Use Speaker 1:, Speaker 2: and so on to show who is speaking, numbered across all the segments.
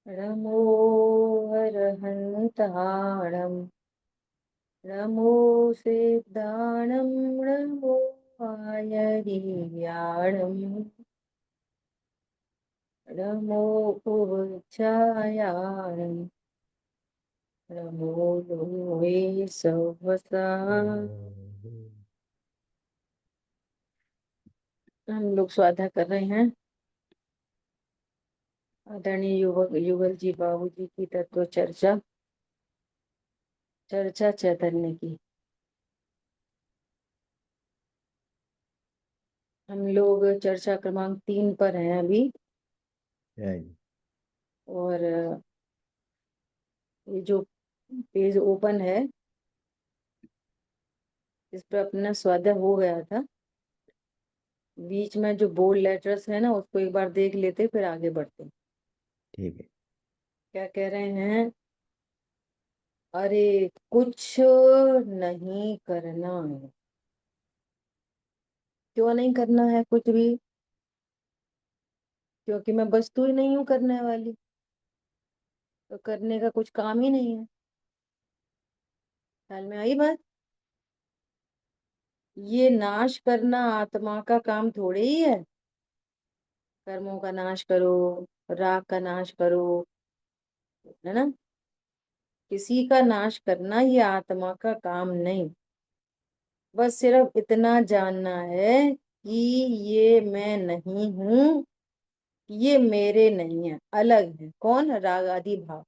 Speaker 1: नमो हरहन्ताणं नमो सिद्धाणं नमो आयर्याणं नमो उच्चायाणं नमो लोहे सहसा। हम लोग स्वाध्याय कर रहे हैं आदरणीय युवक युगल जी बाबू जी की तत्व चर्चा चर्चा चैतन्य की। हम लोग चर्चा क्रमांक 3 पर हैं अभी। और ये जो पेज ओपन है इस पर अपना स्वाध्याय हो गया था। बीच में जो बोल्ड लेटर्स है ना उसको एक बार देख लेते फिर आगे बढ़ते।
Speaker 2: ठीक है।
Speaker 1: क्या कह रहे हैं? अरे कुछ नहीं करना है। क्यों नहीं करना है कुछ भी? क्योंकि मैं वस्तु ही नहीं हूं करने वाली, तो करने का कुछ काम ही नहीं है। ख्याल में आई बात? ये नाश करना आत्मा का काम थोड़े ही है। कर्मों का नाश करो, राग का नाश करो, है ना? किसी का नाश करना ये आत्मा का काम नहीं। बस सिर्फ इतना जानना है कि ये मैं नहीं हूं, ये मेरे नहीं है, अलग है। कौन? राग आदि भाव।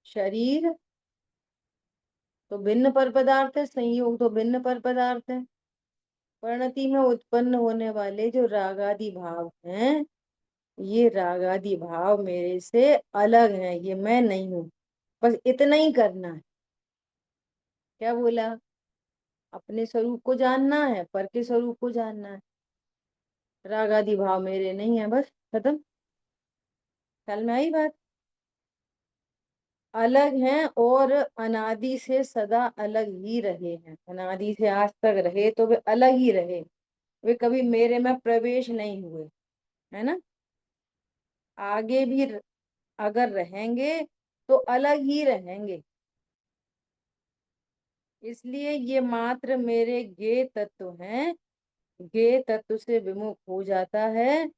Speaker 1: शरीर तो भिन्न पर पदार्थ है, संयोग तो भिन्न पर पदार्थ है। परिणति में उत्पन्न होने वाले जो राग आदि भाव हैं, ये राग आदि भाव मेरे से अलग हैं, ये मैं नहीं हूं। बस इतना ही करना है। क्या बोला? अपने स्वरूप को जानना है, पर के स्वरूप को जानना है। राग आदि भाव मेरे नहीं है, बस खत्म। ख्याल में आई बात? अलग हैं और अनादि से सदा अलग ही रहे हैं। अनादि से आज तक रहे तो वे अलग ही रहे। वे कभी मेरे में प्रवेश नहीं हुए, है ना? आगे भी अगर रहेंगे तो अलग ही रहेंगे। इसलिए ये मात्र मेरे ज्ञेय तत्व हैं। ज्ञेय तत्व से विमुख हो जाता है।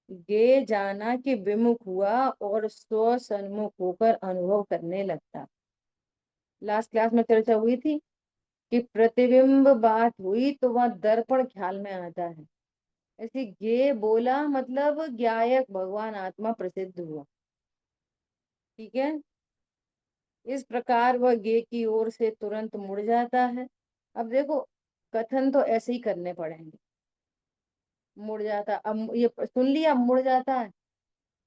Speaker 1: ज्ञेय जाना कि विमुख हुआ और स्व सन्मुख होकर अनुभव करने लगता। लास्ट क्लास में चर्चा हुई थी कि प्रतिबिंब बात हुई तो वह दर्पण ख्याल में आता है। ऐसे ज्ञेय बोला मतलब ज्ञायक भगवान आत्मा प्रसिद्ध हुआ। ठीक है। इस प्रकार वह ज्ञेय की ओर से तुरंत मुड़ जाता है। अब देखो, कथन तो ऐसे ही करने पड़ेंगे। मुड़ जाता, अब ये सुन लिया, अब मुड़ जाता है,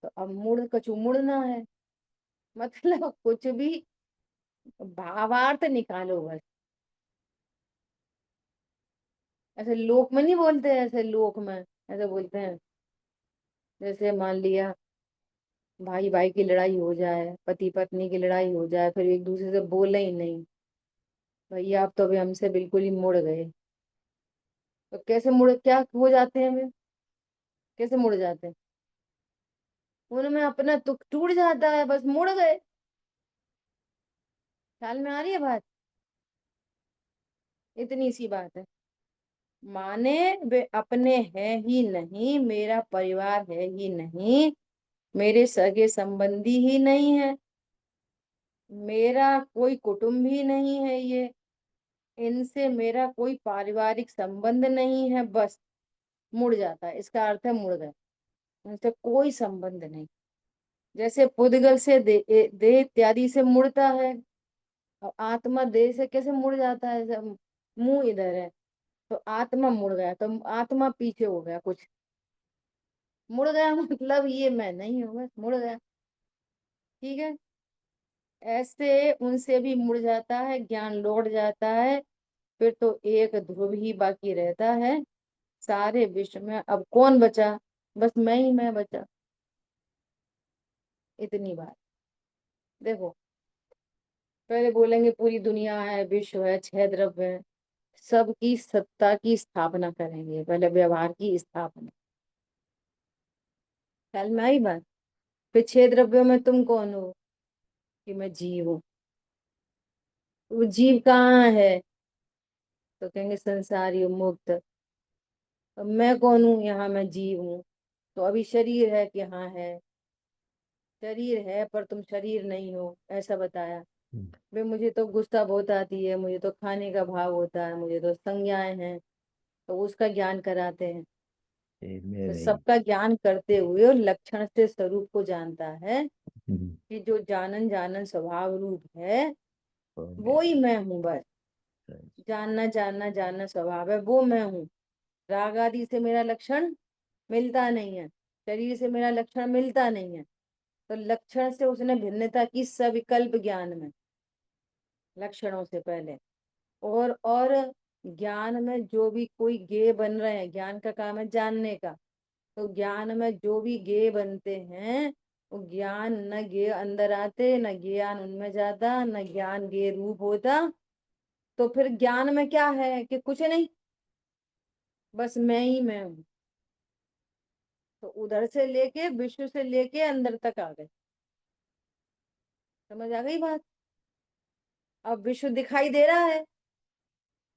Speaker 1: तो अब मुड़ कछु मुड़ना है। मतलब कुछ भी भावार्थ निकालो बस। ऐसे लोक में नहीं बोलते, ऐसे लोक में ऐसे बोलते हैं। जैसे मान लिया भाई भाई की लड़ाई हो जाए, पति पत्नी की लड़ाई हो जाए, फिर एक दूसरे से बोले ही नहीं, भैया आप तो अभी हमसे बिल्कुल ही मुड़ गए। तो कैसे मुड़, क्या हो जाते हैं वे? कैसे मुड़ जाते हैं? उनमें अपना तुक टूट जाता है, बस मुड़ गए। ख्याल में आ रही है बात? इतनी सी बात है। माने वे अपने हैं ही नहीं, मेरा परिवार है ही नहीं, मेरे सगे संबंधी ही नहीं है, मेरा कोई कुटुंब ही नहीं है ये, इनसे मेरा कोई पारिवारिक संबंध नहीं है। बस मुड़ जाता है, इसका अर्थ है मुड़ गए। उनसे कोई संबंध नहीं। जैसे पुद्गल से देह इत्यादि से मुड़ता है, और आत्मा देह से कैसे मुड़ जाता है? जब मुंह इधर है तो आत्मा मुड़ गया, तो आत्मा पीछे हो गया कुछ। मुड़ गया मतलब ये मैं नहीं हूँ, बस मुड़ गया। ठीक है। ऐसे उनसे भी मुड़ जाता है, ज्ञान लौट जाता है। फिर तो एक ध्रुव ही बाकी रहता है। सारे विश्व में अब कौन बचा? बस मैं ही मैं बचा। इतनी बात। देखो, पहले बोलेंगे पूरी दुनिया है, विश्व है, 6 द्रव्य है। सबकी सत्ता की स्थापना करेंगे, पहले व्यवहार की स्थापना। ख्याल में आई बात। फिर 6 द्रव्यों में तुम कौन हो? कि मैं जीव हूँ। वो जीव कहाँ है? तो कहेंगे संसारी मुक्त। अब मैं कौन हूँ? यहाँ मैं जीव हूँ। तो अभी शरीर है कि हाँ है? शरीर है पर तुम शरीर नहीं हो, ऐसा बताया। वे मुझे तो गुस्सा बहुत आती है, मुझे तो खाने का भाव होता है, मुझे तो संज्ञाएं हैं, तो उसका ज्ञान कराते हैं।
Speaker 2: ये मैं
Speaker 1: तो
Speaker 2: नहीं।
Speaker 1: सबका ज्ञान करते हुए और लक्षण से स्वरूप को जानता है
Speaker 2: हम्म,
Speaker 1: कि जो जानन जानन स्वभाव रूप है
Speaker 2: वो मैं
Speaker 1: वो ही
Speaker 2: नहीं।
Speaker 1: मैं हूँ बस। जानना जानना जानना स्वभाव है, वो मैं हूँ। राग आदि से मेरा लक्षण मिलता नहीं है, शरीर से मेरा लक्षण मिलता नहीं है। तो लक्षण से उसने भिन्नता की सविकल्प ज्ञान में, लक्षणों से पहले। और ज्ञान में जो भी कोई गेय बन रहे हैं, ज्ञान का काम है जानने का। तो ज्ञान में जो भी गेय बनते हैं, वो ज्ञान न गेय अंदर आते, न ज्ञान उनमें जाता, न ज्ञान गेय रूप होता। तो फिर ज्ञान में क्या है कि कुछ नहीं, बस मैं ही मैं हूँ। तो उधर से लेके विश्व से लेके अंदर तक आ गए। समझ आ गई बात। अब विश्व दिखाई दे रहा है?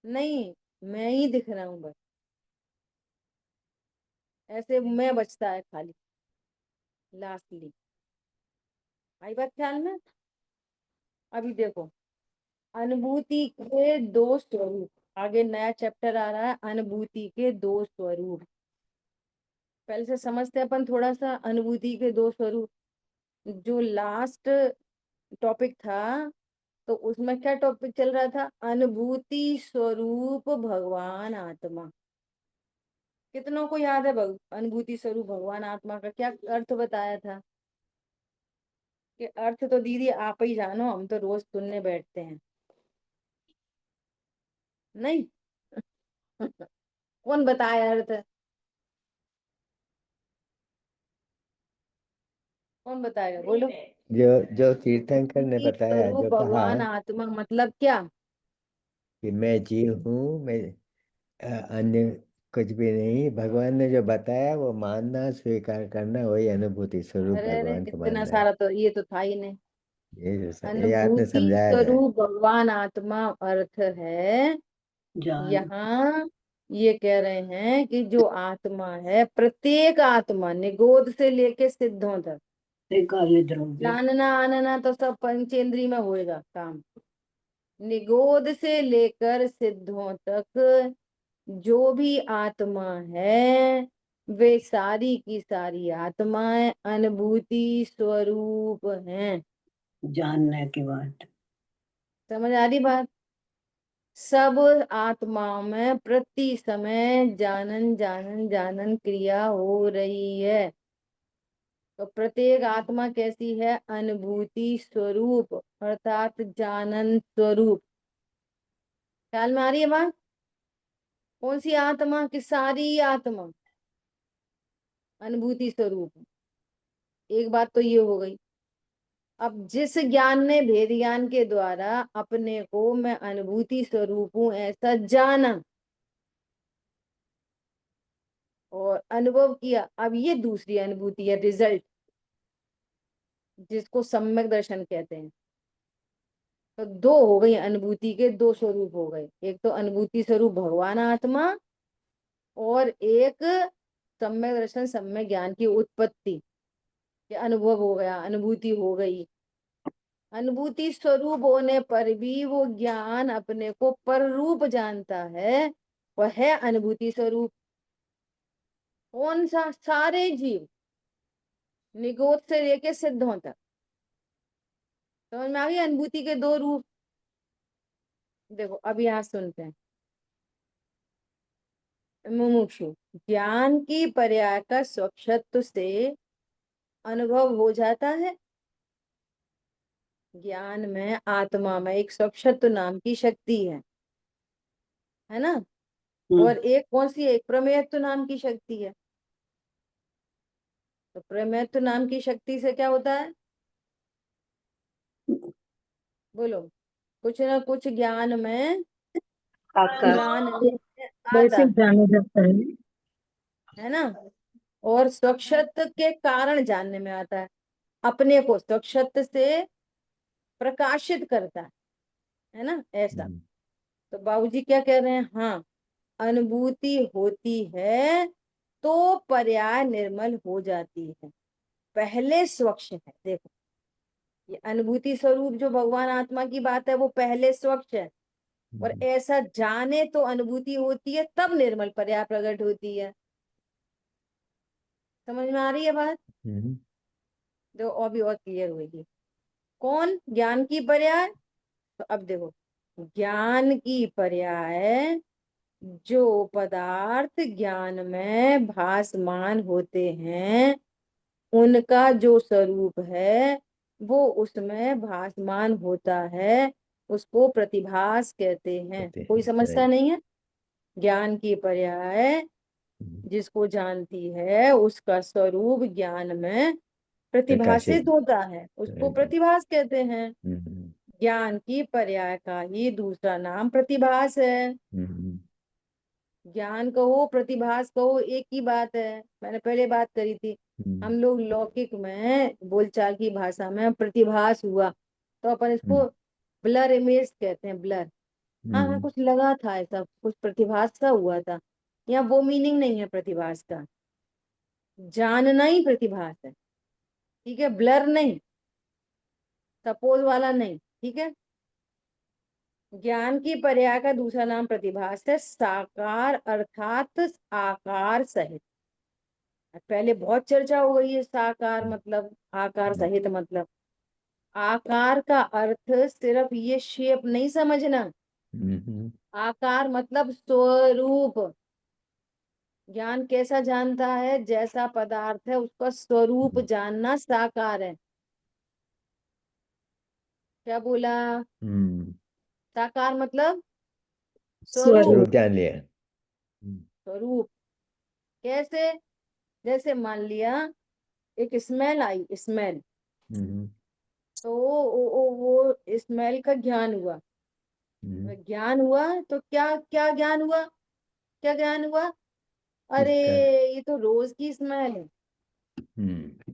Speaker 1: नहीं, मैं ही दिख रहा हूँ बस। ऐसे मैं बचता है खाली लास्टली। आई बात ख्याल में। अभी देखो, अनुभूति के दो स्वरूप। आगे नया चैप्टर आ रहा है, अनुभूति के दो स्वरूप। पहले से समझते हैं अपन थोड़ा सा अनुभूति के दो स्वरूप। जो लास्ट टॉपिक था, तो उसमें क्या टॉपिक चल रहा था? अनुभूति स्वरूप भगवान आत्मा। कितनों को याद है अनुभूति स्वरूप भगवान आत्मा का क्या अर्थ बताया था? कि अर्थ तो दीदी आप ही जानो, हम तो रोज सुनने बैठते हैं। नहीं। कौन बताया अर्थ? कौन बताएगा, बोलो।
Speaker 2: जो जो तीर्थंकर ने
Speaker 1: अनुभूति
Speaker 2: बताया,
Speaker 1: स्वरूप
Speaker 2: जो कहा
Speaker 1: भगवान आत्मा मतलब क्या?
Speaker 2: कि मैं जीव हूँ, मैं अन्य कुछ भी नहीं, भगवान ने जो बताया वो मानना, स्वीकार करना, वही अनुभूति स्वरूप
Speaker 1: अरे अरे,
Speaker 2: भगवान को
Speaker 1: इतना
Speaker 2: मानना है।
Speaker 1: सारा तो ये तो था ही नहीं।
Speaker 2: ये आपने
Speaker 1: अनुभूति
Speaker 2: समझाया था।
Speaker 1: स्वरूप भगवान आत्मा अर्थ है
Speaker 3: जान
Speaker 1: यहाँ। ये कह रहे हैं कि जो आत्मा है, प्रत्येक आत्मा निगोद से लेके सिद्धों तक।
Speaker 3: से कार्य द्रव्य
Speaker 1: जानना आनना तो सब पंचेंद्री में होएगा काम। निगोद से लेकर सिद्धों तक जो भी आत्मा है, वे सारी की सारी आत्माएं अनुभूति स्वरूप हैं।
Speaker 3: जानने की बात।
Speaker 1: समझ आ रही बात। सब आत्माओं में प्रति समय जानन जानन जानन क्रिया हो रही है। तो प्रत्येक आत्मा कैसी है? अनुभूति स्वरूप, अर्थात जानन स्वरूप। ख्याल में आ रही है बात। कौन सी आत्मा? की सारी आत्मा अनुभूति स्वरूप। एक बात तो ये हो गई। अब जिस ज्ञान ने, भेद ज्ञान के द्वारा अपने को मैं अनुभूति स्वरूप हूं ऐसा जाना और अनुभव किया, अब ये दूसरी अनुभूति है, रिजल्ट, जिसको सम्यक दर्शन कहते हैं। तो दो हो गई, अनुभूति के दो स्वरूप हो गए। एक तो अनुभूति स्वरूप भगवान आत्मा, और एक सम्यक दर्शन, सम्यक ज्ञान की उत्पत्ति। ये अनुभव हो गया, अनुभूति हो गई। अनुभूति स्वरूप होने पर भी वो ज्ञान अपने को पर रूप जानता है, वह है अनुभूति स्वरूप। कौन सा? सारे जीव, निगोद से लेके सिद्धों तक। समझ में आ गई अनुभूति के दो रूप। देखो अब यहाँ सुनते हैं। मुमुक्षु, ज्ञान की पर्याय का स्वक्षत्व से अनुभव हो जाता है। ज्ञान में, आत्मा में एक स्वक्षत्व नाम की शक्ति है ना? और एक कौन सी? एक प्रमेयत्व नाम की शक्ति है। तो प्रमेयत्व नाम की शक्ति से क्या होता है? बोलो। कुछ ना कुछ ज्ञान में
Speaker 3: आकाश
Speaker 1: जानने में आता
Speaker 4: वैसे जाना जाता
Speaker 1: है ना। और स्वच्छत्व के कारण जानने में आता है, अपने को स्वच्छत्व से प्रकाशित करता है ना, ऐसा।
Speaker 2: हम्म,
Speaker 1: तो बाबूजी क्या कह रहे हैं, हाँ अनुभूति होती है तो पर्याय निर्मल हो जाती है, पहले स्वच्छ है। देखो ये अनुभूति स्वरूप जो भगवान आत्मा की बात है वो पहले स्वच्छ है, और ऐसा जाने तो अनुभूति होती है तब निर्मल पर्याय प्रकट होती है। समझ में आ रही है बात?
Speaker 2: हम्म,
Speaker 1: देखो और भी और क्लियर होगी। कौन ज्ञान की पर्याय? तो अब देखो, ज्ञान की पर्याय जो पदार्थ ज्ञान में भासमान होते हैं उनका जो स्वरूप है वो उसमें भासमान होता है, उसको प्रतिभास कहते हैं।
Speaker 2: होते
Speaker 1: कोई
Speaker 2: हैं,
Speaker 1: समस्या
Speaker 2: right,
Speaker 1: नहीं है। ज्ञान की पर्याय जिसको जानती है उसका स्वरूप ज्ञान में प्रतिभासित
Speaker 2: प्रकाशित,
Speaker 1: होता है, उसको
Speaker 2: right,
Speaker 1: प्रतिभास कहते हैं।
Speaker 2: हम्म,
Speaker 1: ज्ञान की पर्याय का ही दूसरा नाम प्रतिभास है।
Speaker 2: हम्म,
Speaker 1: ज्ञान कहो प्रतिभास कहो एक ही बात है, मैंने पहले बात करी थी। हम लोग लौकिक में बोलचाल की भाषा में प्रतिभास हुआ तो अपन इसको
Speaker 2: हम्म,
Speaker 1: ब्लर इमेज कहते हैं, ब्लर। हाँ हाँ कुछ लगा था ऐसा, कुछ प्रतिभास का हुआ था। यहाँ वो मीनिंग नहीं है प्रतिभास का, जानना ही प्रतिभास है। ठीक है, ब्लर नहीं, सपोज वाला नहीं। ठीक है, ज्ञान की पर्याय का दूसरा नाम प्रतिभास है, साकार अर्थात आकार सहित। पहले बहुत चर्चा हो गई है, साकार मतलब आकार सहित मतलब। आकार का अर्थ सिर्फ ये शेप नहीं समझना,
Speaker 2: हम्म,
Speaker 1: आकार मतलब स्वरूप। ज्ञान कैसा जानता है, जैसा पदार्थ है उसका स्वरूप जानना साकार है। क्या बोला?
Speaker 2: हम्म,
Speaker 1: साकार मतलब स्वरूप।
Speaker 4: स्वरूप।
Speaker 2: स्वरूप जान लिया,
Speaker 1: स्वरूप कैसे? जैसे मान लिया एक स्मेल आई, स्मेल,
Speaker 2: हम्म,
Speaker 1: तो वो स्मेल का ज्ञान हुआ।
Speaker 2: हम्म,
Speaker 1: ज्ञान हुआ तो क्या क्या ज्ञान हुआ, क्या ज्ञान हुआ? अरे
Speaker 2: किसका,
Speaker 1: ये तो रोज की स्मेल है।
Speaker 2: हम्म,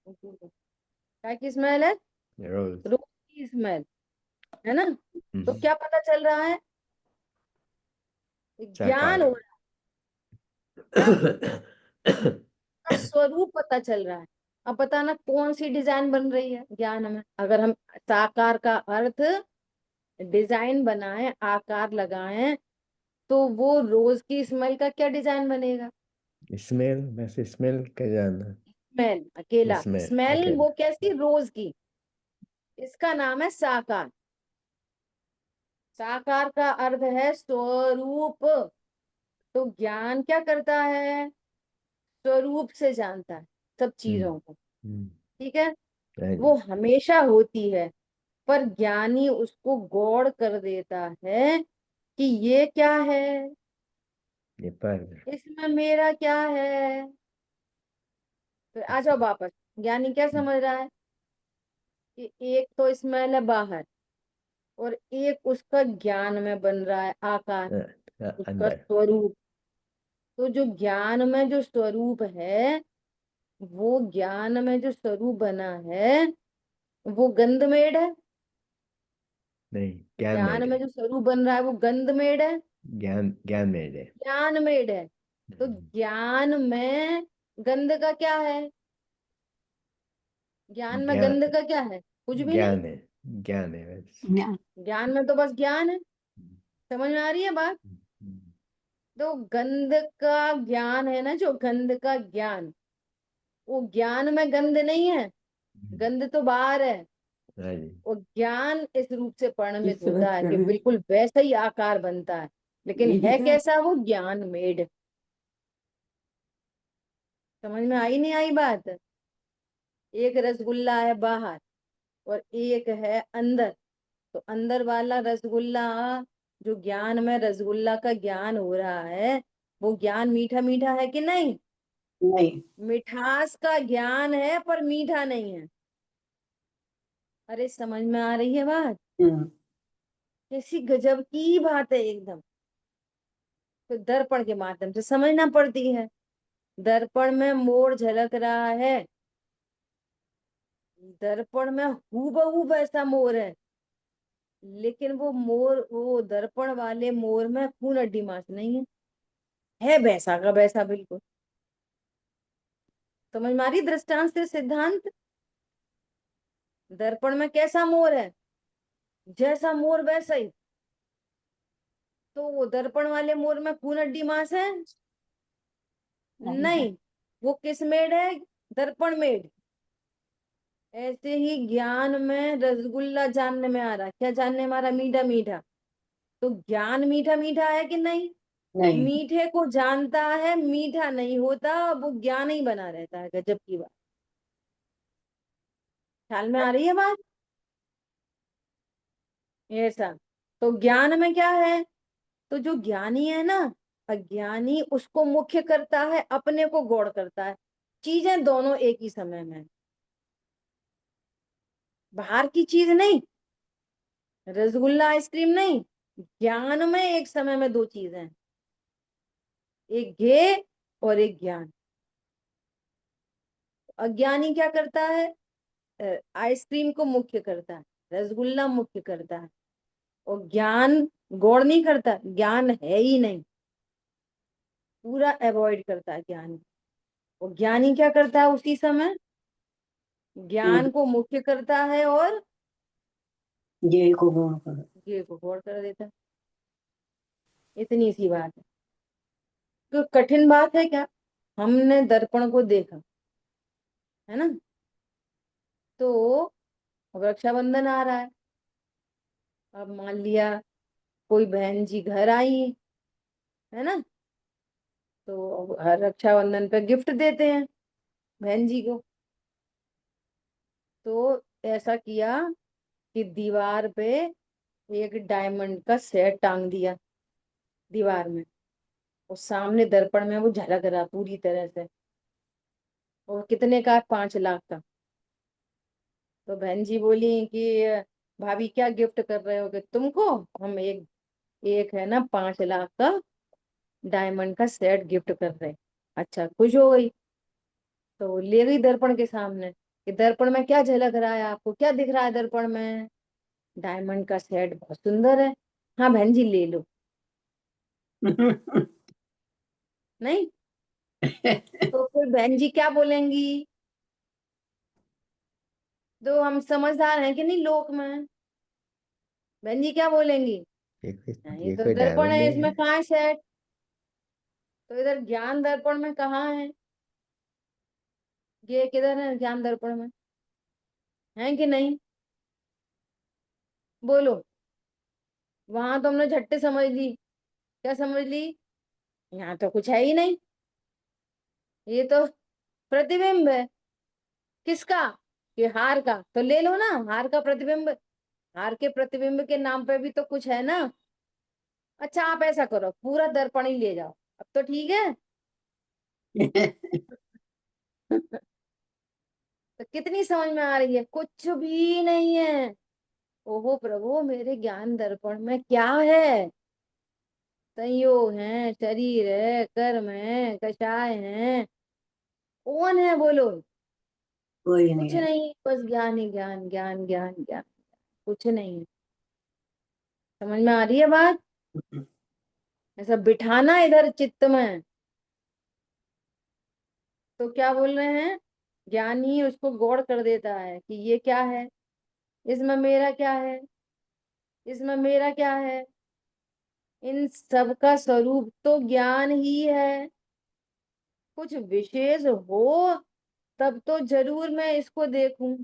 Speaker 1: क्या की स्मेल है?
Speaker 2: रोज,
Speaker 1: रोज की स्मेल, है ना। तो
Speaker 2: हम्म,
Speaker 1: क्या पता चल रहा है? ज्ञान
Speaker 2: साकार,
Speaker 1: हो रहा है ना, का स्वरूप पता चल रहा है। अब बताना कौन सी डिजाइन बन रही है ज्ञान में, अगर हम साकार का अर्थ डिजाइन बनाए, आकार लगाएं, तो वो रोज की स्मेल का क्या डिजाइन बनेगा?
Speaker 2: स्मेल, बस स्मेल का जानना,
Speaker 1: स्मेल अकेला,
Speaker 2: स्मेल,
Speaker 1: स्मेल
Speaker 2: अकेला,
Speaker 1: वो कैसी, रोज की। इसका नाम है साकार। साकार का अर्थ है स्वरूप। तो ज्ञान क्या करता है, स्वरूप से जानता है सब
Speaker 2: हम्म,
Speaker 1: चीजों को।
Speaker 2: हम्म,
Speaker 1: ठीक है,
Speaker 2: right,
Speaker 1: वो हमेशा होती है, पर ज्ञानी उसको गौड़ कर देता है कि ये क्या है,
Speaker 2: ये पर,
Speaker 1: इसमें मेरा क्या है। तो आ जाओ वापस, ज्ञानी क्या समझ रहा है कि एक तो स्मेल है बाहर, और एक उसका ज्ञान में बन रहा है आकार, उसका
Speaker 2: अंदर,
Speaker 1: स्वरूप। तो जो ज्ञान में जो स्वरूप है, वो ज्ञान में जो स्वरूप बना है वो गंधमेढ़ है।
Speaker 2: नहीं, ज्ञान में
Speaker 1: ज्ञान में
Speaker 2: है,
Speaker 1: जो स्वरूप बन रहा है वो गंधमेढ़ है,
Speaker 2: ज्ञान, ज्ञान में है,
Speaker 1: ज्ञानमेढ़ है। तो ज्ञान में गंध का क्या है, ज्ञान में
Speaker 2: ज्ञान,
Speaker 1: गंध का क्या है? कुछ भी नहीं।
Speaker 2: ज्ञान है, ज्ञान है बस,
Speaker 3: ज्ञान
Speaker 1: ज्ञान में तो बस ज्ञान है। समझ में आ रही है बात? तो गंध का ज्ञान है ना, जो गंध का ज्ञान, वो ज्ञान में गंध नहीं है, गंध तो बाहर है।
Speaker 2: हाँ जी,
Speaker 1: वो ज्ञान इस रूप से परिणमित
Speaker 3: किससे
Speaker 1: होता
Speaker 3: बात
Speaker 1: है
Speaker 3: कर
Speaker 1: कि
Speaker 3: रहे हैं
Speaker 1: बिल्कुल वैसा ही आकार बनता है, लेकिन
Speaker 3: दीदी
Speaker 1: है
Speaker 3: का
Speaker 1: कैसा, वो ज्ञान मेड। समझ में आई नहीं आई बात? एक रसगुल्ला है बाहर और एक है अंदर। तो अंदर वाला रसगुल्ला, जो ज्ञान में रसगुल्ला का ज्ञान हो रहा है, वो ज्ञान मीठा मीठा है कि नहीं?
Speaker 3: नहीं
Speaker 1: मिठास का ज्ञान है पर मीठा नहीं है। अरे समझ में आ रही है बात?
Speaker 3: हम्म,
Speaker 1: कैसी गजब की बात है एकदम। तो दर्पण के माध्यम से समझना पड़ती है। दर्पण में मोर झलक रहा है, दर्पण में हूबहू वैसा मोर है, लेकिन वो मोर, वो दर्पण वाले मोर में खून हड्डी मांस नहीं है वैसा का वैसा बिल्कुल। समझ मारी दृष्टांत से सिद्धांत। दर्पण में कैसा मोर है, जैसा मोर वैसा ही। तो वो दर्पण वाले मोर में खून हड्डी मांस है?
Speaker 3: नहीं है।
Speaker 1: नहीं। वो किस मेड है? दर्पण मेड। ऐसे ही ज्ञान में रसगुल्ला जानने में आ रहा, क्या जानने में आ रहा? मीठा मीठा। तो ज्ञान मीठा मीठा है कि नहीं?
Speaker 3: नहीं।
Speaker 1: मीठे को जानता है, मीठा नहीं होता, वो ज्ञान ही बना रहता है। गजब की बात। ख्याल में आ रही है बात? ऐसा। तो ज्ञान में क्या है? तो जो ज्ञानी है ना, अज्ञानी उसको मुख्य करता है, अपने को गौण करता है। चीजें दोनों एक ही समय में, बाहर की चीज नहीं, रसगुल्ला आइसक्रीम नहीं, ज्ञान में एक समय में दो चीजें हैं, एक ज्ञेय और एक ज्ञान। अज्ञानी क्या करता है? आइसक्रीम को मुख्य करता है, रसगुल्ला मुख्य करता है, और ज्ञान गौण नहीं करता, ज्ञान है ही नहीं, पूरा अवॉइड करता है ज्ञान। और ज्ञानी क्या करता है उसी समय? ज्ञान को मुख्य करता है और
Speaker 3: ये को गुण करो।
Speaker 1: ये को गौण कर देता है। इतनी सी बात है। तो कठिन बात है क्या? हमने दर्पण को देखा, है ना? तो अब रक्षाबंधन आ रहा है। अब मान लिया कोई बहन जी घर आई, है ना? तो हर रक्षाबंधन पे गिफ्ट देते हैं बहन जी को। तो ऐसा किया कि दीवार पे एक डायमंड का सेट टांग दिया दीवार में, और सामने दर्पण में वो झलक रहा पूरी तरह से। और कितने का? 5 लाख का। तो बहन जी बोली कि भाभी क्या गिफ्ट कर रहे हो कि तुमको हम एक एक है ना 5 लाख का डायमंड का सेट गिफ्ट कर रहे हैं। अच्छा, खुश हो गई। तो ले गई दर्पण के सामने कि दर्पण में क्या झलक रहा है, आपको क्या दिख रहा है दर्पण में? डायमंड का सेट बहुत सुंदर है। हाँ बहन जी ले लो। नहीं? तो फिर बहन जी क्या बोलेंगी? तो हम समझदार हैं कि नहीं लोक में? बहन जी क्या बोलेंगी?
Speaker 2: ये कोई
Speaker 1: नहीं,
Speaker 2: ये
Speaker 1: तो
Speaker 2: कोई
Speaker 1: दर्पण
Speaker 2: डायमंड
Speaker 1: है,
Speaker 2: नहीं
Speaker 1: इसमें
Speaker 2: है।
Speaker 1: कहाँ है सेट? तो इधर ज्ञान दर्पण में कहाँ है? ये किधर है ज्ञान दर्पण में? है कि नहीं? बोलो। वहां तो हमने झट्टे समझ ली। क्या समझ ली? यहाँ तो कुछ है ही नहीं, ये तो प्रतिबिंब है। किसका? ये हार का। तो ले लो ना हार का प्रतिबिंब। हार के प्रतिबिंब के नाम पे भी तो कुछ है ना। अच्छा आप ऐसा करो, पूरा दर्पण ही ले जाओ, अब तो ठीक है। तो कितनी समझ में आ रही है? कुछ भी नहीं है। ओहो प्रभु, मेरे ज्ञान दर्पण में क्या है? संयोग है, शरीर है, कर्म है, कषाय है। कौन है बोलो?
Speaker 3: कोई नहीं
Speaker 1: कुछ
Speaker 3: है।
Speaker 1: नहीं, बस ज्ञान ही ज्ञान, ज्ञान ज्ञान ज्ञान। कुछ नहीं है। समझ में आ रही है बात? ऐसा बिठाना इधर चित्त में। तो क्या बोल रहे हैं? ज्ञान ही उसको गौड़ कर देता है कि ये क्या है, इसमें मेरा क्या है, इसमें मेरा क्या है। इन सब का स्वरूप तो ज्ञान ही है। कुछ विशेष हो तब तो जरूर मैं इसको देखूं।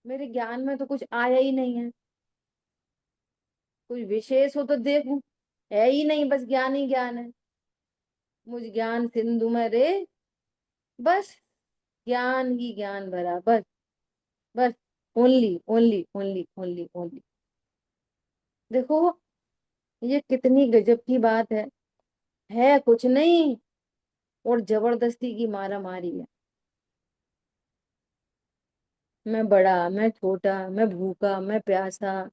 Speaker 1: मेरे ज्ञान में तो कुछ आया ही नहीं है। कुछ विशेष हो तो देखूं, है ही नहीं, बस ज्ञान ही ज्ञान है। मुझ ज्ञान सिंधु में रे, बस ज्ञान ही ज्ञान भरा, बस बस। Only only only only only. देखो ये कितनी गजब की बात है कुछ नहीं, और जबरदस्ती की मारा मारी है। मैं बड़ा, मैं छोटा, मैं भूखा, मैं प्यासा,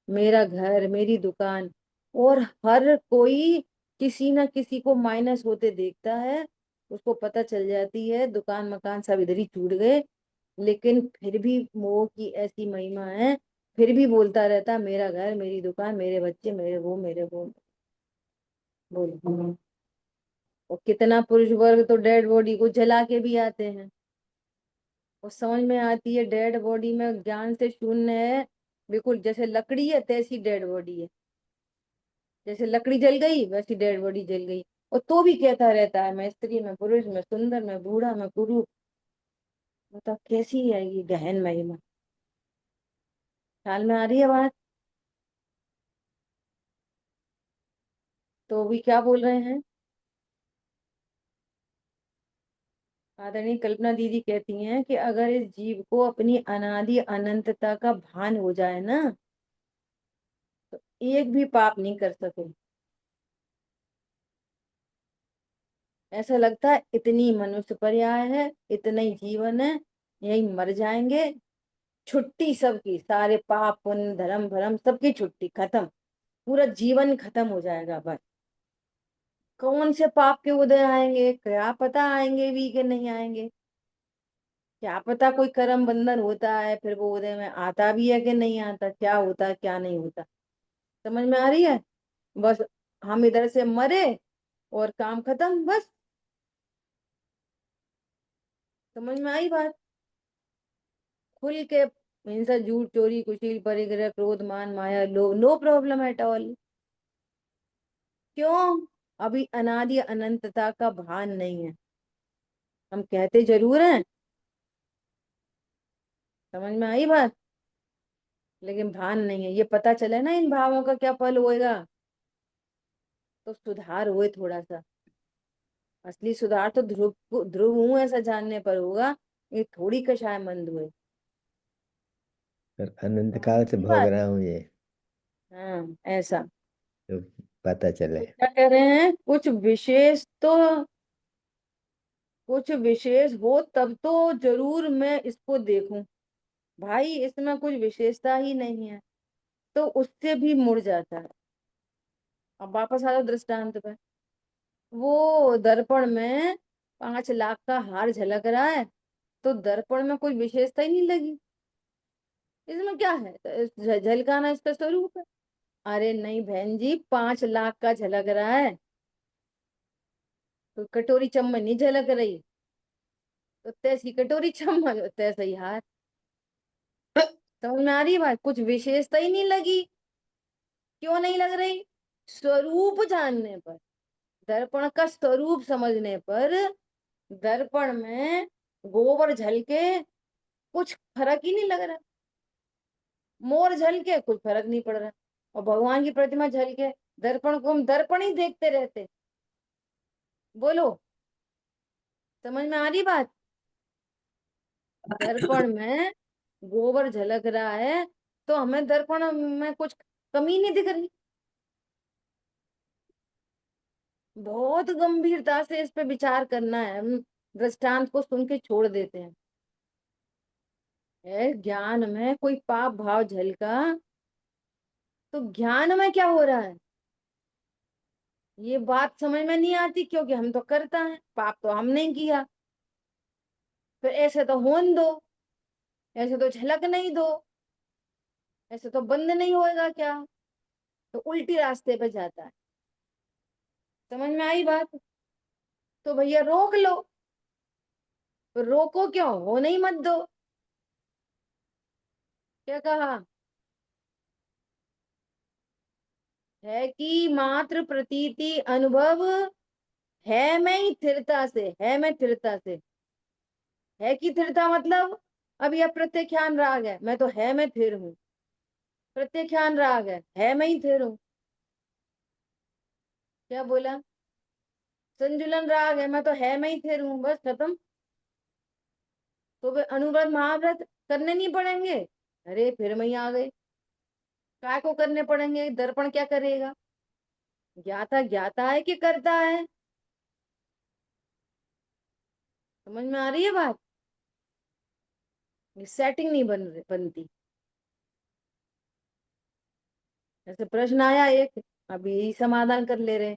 Speaker 1: मेरा घर, मेरी दुकान, और हर कोई किसी ना किसी को माइनस होते देखता है, उसको पता चल जाती है दुकान मकान सब इधर ही छूट गए, लेकिन फिर भी मोह की ऐसी महिमा है, फिर भी बोलता रहता मेरा घर मेरी दुकान मेरे बच्चे मेरे वो। बोलो। और कितना पुरुष वर्ग तो डेड बॉडी को जला के भी आते हैं, और समझ में आती है डेड बॉडी में ज्ञान से शून्य है, बिल्कुल जैसे लकड़ी है तैसी डेड बॉडी है, जैसे लकड़ी जल गई वैसी डेड बॉडी जल गई, और तो भी कहता रहता है मैं स्त्री मैं पुरुष मैं सुंदर मैं बूढ़ा मैं कुरूप। मतलब कैसी है ये गहन महिमा, ख्याल में आ रही है बात। तो अभी क्या बोल रहे हैं, आदरणीय कल्पना दीदी कहती हैं कि अगर इस जीव को अपनी अनादि अनंतता का भान हो जाए ना, तो एक भी पाप नहीं कर सके। ऐसा लगता है इतनी मनुष्य पर्याय है, इतना ही जीवन है, यही मर जाएंगे, छुट्टी सबकी, सारे पाप पुण्य धर्म भरम सबकी छुट्टी खत्म, पूरा जीवन खत्म हो जाएगा बस। कौन से पाप के उदय आएंगे, क्या पता आएंगे भी कि नहीं आएंगे, क्या पता कोई कर्म बंधन होता है फिर वो उदय में आता भी है कि नहीं आता, क्या होता है क्या नहीं होता, समझ में आ रही है। बस हम इधर से मरे और काम खत्म बस, समझ में आई बात। खुल के हिंसा झूठ चोरी कुशील परिग्रह क्रोध मान माया लोभ, नो प्रॉब्लम एट ऑल। क्यों, अभी अनादि अनंतता का भान नहीं है, हम कहते जरूर हैं, समझ में आई बात, लेकिन भान नहीं है। ये पता चले ना इन भावों का क्या फल होएगा, तो सुधार हुए थोड़ा सा, असली सुधार तो ध्रुव ध्रुव हूं ऐसा जानने पर होगा, ये थोड़ी कषाय मंद हुए।
Speaker 2: और अनंत
Speaker 1: समझ
Speaker 2: काल
Speaker 1: में
Speaker 2: से
Speaker 1: आई
Speaker 2: भोग
Speaker 1: बात।
Speaker 2: रहा हूँ ये,
Speaker 1: हाँ ऐसा।
Speaker 2: तो पता चले।
Speaker 1: तो क्या कह रहे हैं, कुछ विशेष हो तब तो जरूर मैं इसको देखूं, भाई इसमें कुछ विशेषता ही नहीं है तो उससे भी मुड़ जाता है। अब वापस आ जाओ दृष्टांत पे, वो दर्पण में 5 लाख का हार झलक रहा है, तो दर्पण में कोई विशेषता ही नहीं लगी, इसमें क्या है, तो झलकाना इसका स्वरूप है। अरे नहीं बहन जी, 5 लाख का झलक रहा है, तो कटोरी चम्मच नहीं झलक रही, तो तैसी कटोरी चम्मच और तैसा ही हार। समझ में आ रही है बात, कुछ विशेषता ही नहीं लगी, क्यों नहीं लग रही, स्वरूप जानने पर, दर्पण का स्वरूप समझने पर, दर्पण में गोबर झलके कुछ फर्क ही नहीं लग रहा, मोर झलके कुछ फर्क नहीं पड़ रहा, और भगवान की प्रतिमा झलके, दर्पण को हम दर्पण ही देखते रहते। बोलो, समझ में आ रही बात, दर्पण में गोबर झलक रहा है तो हमें दर्पण में कुछ कमी नहीं दिख रही। बहुत गंभीरता से इस पे विचार करना है, हम दृष्टांत को सुन के छोड़ देते हैं। ज्ञान में कोई पाप भाव झलका, तो ज्ञान में क्या हो रहा है, ये बात समझ में नहीं आती, क्योंकि हम तो करता है, पाप तो हम नहीं किया, फिर ऐसे तो होन दो, ऐसे तो झलक नहीं दो, ऐसे तो बंद नहीं होएगा क्या, तो उल्टी रास्ते पे जाता है। समझ में आई बात, तो भैया रोक लो, तो रोको क्यों, हो नहीं मत दो, क्या कहा है कि मात्र प्रतीति अनुभव है मैं ही स्थिरता से, है मैं स्थिरता से, है कि स्थिरता मतलब, अब यह प्रत्याख्यान राग है, मैं तो है मैं थिर हूँ, प्रत्याख्यान राग है मैं ही थिर हूँ, क्या बोला, संजुलन राग है, मैं तो है मैं ही थिर हूँ, बस खत्म। तो वे अनुव्रत महाव्रत करने नहीं पड़ेंगे, अरे फिर मैं ही आ गए, काय को करने पड़ेंगे, दर्पण क्या करेगा, ज्ञाता ज्ञाता है कि करता है, समझ में आ रही है बात, सेटिंग नहीं बनती। जैसे प्रश्न आया एक, अभी यही समाधान कर ले रहे,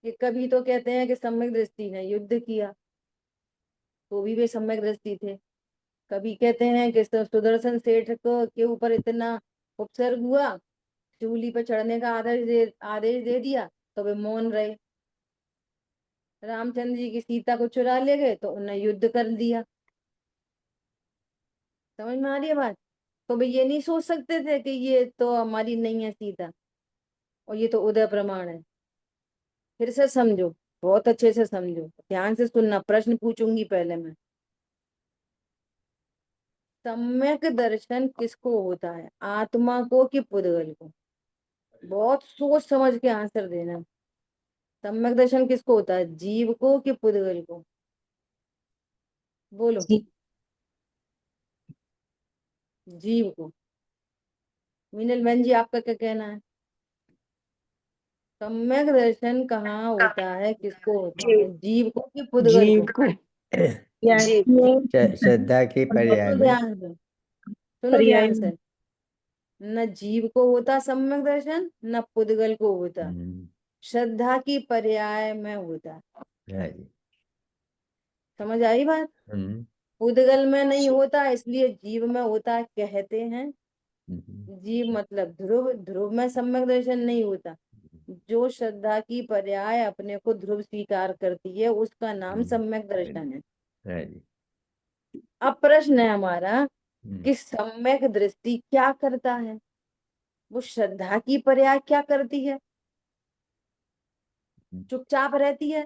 Speaker 1: कि कभी तो कहते हैं कि सम्यक दृष्टि ने युद्ध किया, तो भी वे सम्यक दृष्टि थे। कभी कहते हैं कि सुदर्शन सेठ को के ऊपर इतना उपसर्ग हुआ, चूली पर चढ़ने का आदेश दे दिया, तो वे मौन रहे। रामचंद्र जी की सीता को चुरा ले गए तो उन्हें युद्ध कर दिया। समझ में आ रही है बात? तो वे ये नहीं सोच सकते थे कि ये तो हमारी नहीं है सीता, और ये तो उदय प्रमाण है। फिर से समझो, बहुत अच्छे से समझो, ध्यान से सुनना, प्रश्न पूछूंगी पहले मैं। सम्यक दर्शन किसको होता है, आत्मा को कि पुद्गल को? बहुत सोच समझ के आंसर देना। सम्यक दर्शन किसको होता है, जीव को कि पुद्गल को? बोलो।
Speaker 3: जी।
Speaker 1: जीव को। मीनल बहन जी, आपका क्या कहना है? सम्यक दर्शन कहाँ होता है, किसको होता है, जीव को कि पुद्गल
Speaker 3: जीव
Speaker 1: को?
Speaker 3: को जी
Speaker 2: श्रद्धा के पर्याय
Speaker 1: सुनो
Speaker 2: में।
Speaker 1: ध्यान से, सुनो
Speaker 3: पर्याय
Speaker 1: ध्यान से। न जीव को होता सम्यक दर्शन, न पुद्गल को होता,
Speaker 2: हम्म,
Speaker 1: श्रद्धा की पर्याय में होता।
Speaker 2: हाँ जी।
Speaker 1: समझ आई बात?
Speaker 2: हम्म,
Speaker 1: पुद्गल में नहीं होता, इसलिए जीव में होता कहते हैं।
Speaker 2: हम्म,
Speaker 1: जीव मतलब ध्रुव, ध्रुव में सम्यक दर्शन नहीं होता। जो श्रद्धा की पर्याय अपने को ध्रुव स्वीकार करती है, उसका नाम
Speaker 2: हम्म,
Speaker 1: सम्यक दर्शन है।
Speaker 2: हाँ जी।
Speaker 1: अब प्रश्न है हमारा
Speaker 2: हम्म,
Speaker 1: कि सम्यक दृष्टि क्या करता है, वो श्रद्धा की पर्याय क्या करती है? चुपचाप रहती है,